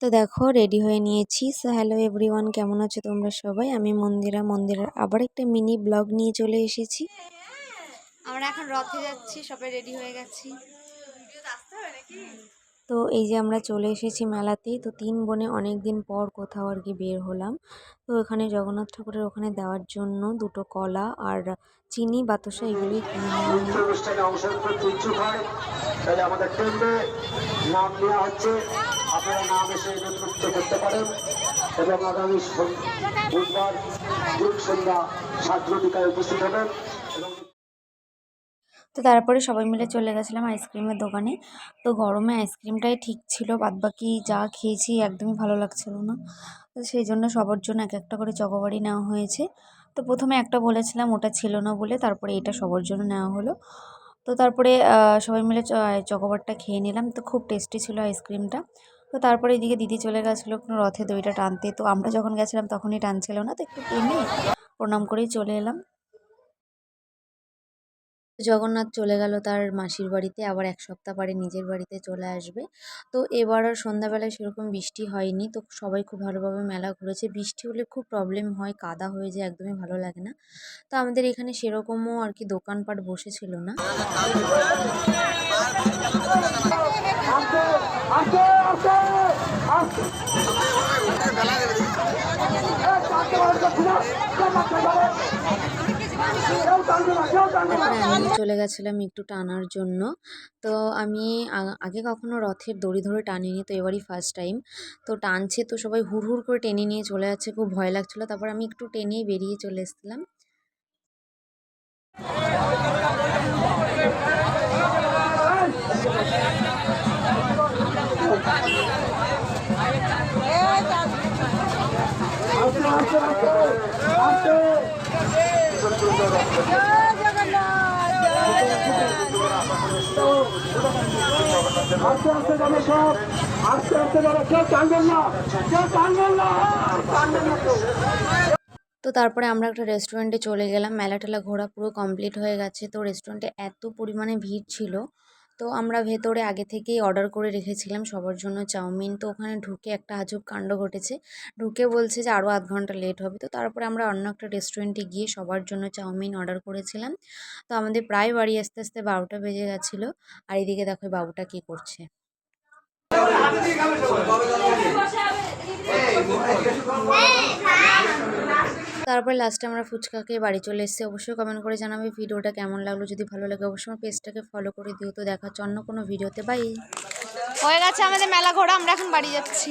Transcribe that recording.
তো দেখো রেডি হয়ে নিয়েছি। সো হ্যালো এভরিওয়ান, কেমন আছো তোমরা সবাই? আমি মন্দিরের আবার একটা মিনি ব্লগ নিয়ে চলে এসেছি। আমরা এখন রথে যাচ্ছি, সবাই রেডি হয়ে গেছি। তো এই যে আমরা চলে এসেছি মেলাতেই। তো 3 বোনে অনেক দিন পর কোথাও আর কি বের হলাম। তো এখানে জগন্নাথ ঠাকুরের ওখানে দেওয়ার জন্য 2টো কলা আর চিনি বাতাসা এগুলোই কিনে নিলাম। অনুষ্ঠানে অংশ নিতে ইচ্ছুক হয় তাহলে আমাদের টেন্ডে নাম নেওয়া হচ্ছে, আপনারা নাম এসে নেতৃত্ব করতে পারেন এবং আগামী বুধবার ঠিক সন্ধ্যা 7টায় উপস্থিত হবেন। তো তারপরে সবাই মিলে চলে গেছিলাম আইসক্রিমের দোকানে। তো গরমে আইসক্রিমটাই ঠিক ছিল, বাদবাকি যা খেয়েছি একদমই ভালো লাগছিল না। তো সেই জন্য সবার জন্য এক একটা করে চকোবারি নেওয়া হয়েছে। তো প্রথমে একটা বলেছিলাম, ওটা ছিল না বলে তারপরে এটা সবার জন্য নেওয়া হলো। তো তারপরে সবাই মিলে চকোবারটা খেয়ে নিলাম। তো খুব টেস্টি ছিল আইসক্রিমটা। তো তারপরে এদিকে দিদি চলে গেছিলো রথে দইটা টানতে। তো আমরা যখন গেছিলাম তখনই টানছিল না, তো একটু টেনে প্রণাম করেই চলে এলাম। জগন্নাথ চলে গেল তার মাসির বাড়িতে, আবার 1 সপ্তাহ পরে নিজের বাড়িতে চলে আসবে। তো এবার আর সন্ধ্যাবেলায় সেরকম বৃষ্টি হয়নি। তো সবাই খুব ভালোভাবে মেলা ঘুরেছে। বৃষ্টি হলে খুব প্রবলেম হয়, কাদা হয়ে যায়, একদমই ভালো লাগে না। তো আমাদের এখানে সেরকমও আর কি দোকানপাট বসেছিল না। তারপরে আমি চলে গেছিলাম একটু টানার জন্য। তো আমি আগে কখনো রথের দড়ি ধরে টানিনি, তো এবারই ফার্স্ট টাইম। তো টানছে, তো সবাই হুড় হুড় করে টেনে নিয়ে চলে যাচ্ছে, খুব ভয় লাগছিলো। তারপর আমি একটু টেনেই বেরিয়ে চলে এসেছিলাম। তো তারপরে আমরা একটা রেস্টুরেন্টে চলে গেলাম। মেলা টেলা ঘোরা পুরো কমপ্লিট হয়ে গেছে। তো রেস্টুরেন্টে এত পরিমাণে ভিড় ছিল, তো আমরা ভেতরে আগে থেকেই অর্ডার করে রেখেছিলাম সবার জন্য চাউমিন। তো ওখানে ঢুকে একটা আজব কাণ্ড ঘটেছে। ঢুকে বলছে যে আরও আধ ঘন্টা লেট হবে। তো তারপরে আমরা অন্য একটা রেস্টুরেন্টে গিয়ে সবার জন্য চাউমিন অর্ডার করেছিলাম। তো আমাদের প্রায় বাড়ি আসতে আসতে 12টা বেজে গেছিলো। আর এদিকে দেখো বাবুটা কী করছে। তারপর লাস্টে আমরা ফুচকা খেয়ে বাড়ি চলে এসেছি। অবশ্যই কমেন্ট করে জানাবে ভিডিওটা কেমন লাগলো। যদি ভালো লাগে অবশ্যই আমার পেজটাকে ফলো করে দিও। তো দেখা হচ্ছে অন্য কোনো ভিডিওতে। বাই। হয়ে গেছে আমাদের মেলা ঘোরা, আমরা এখন বাড়ি যাচ্ছি।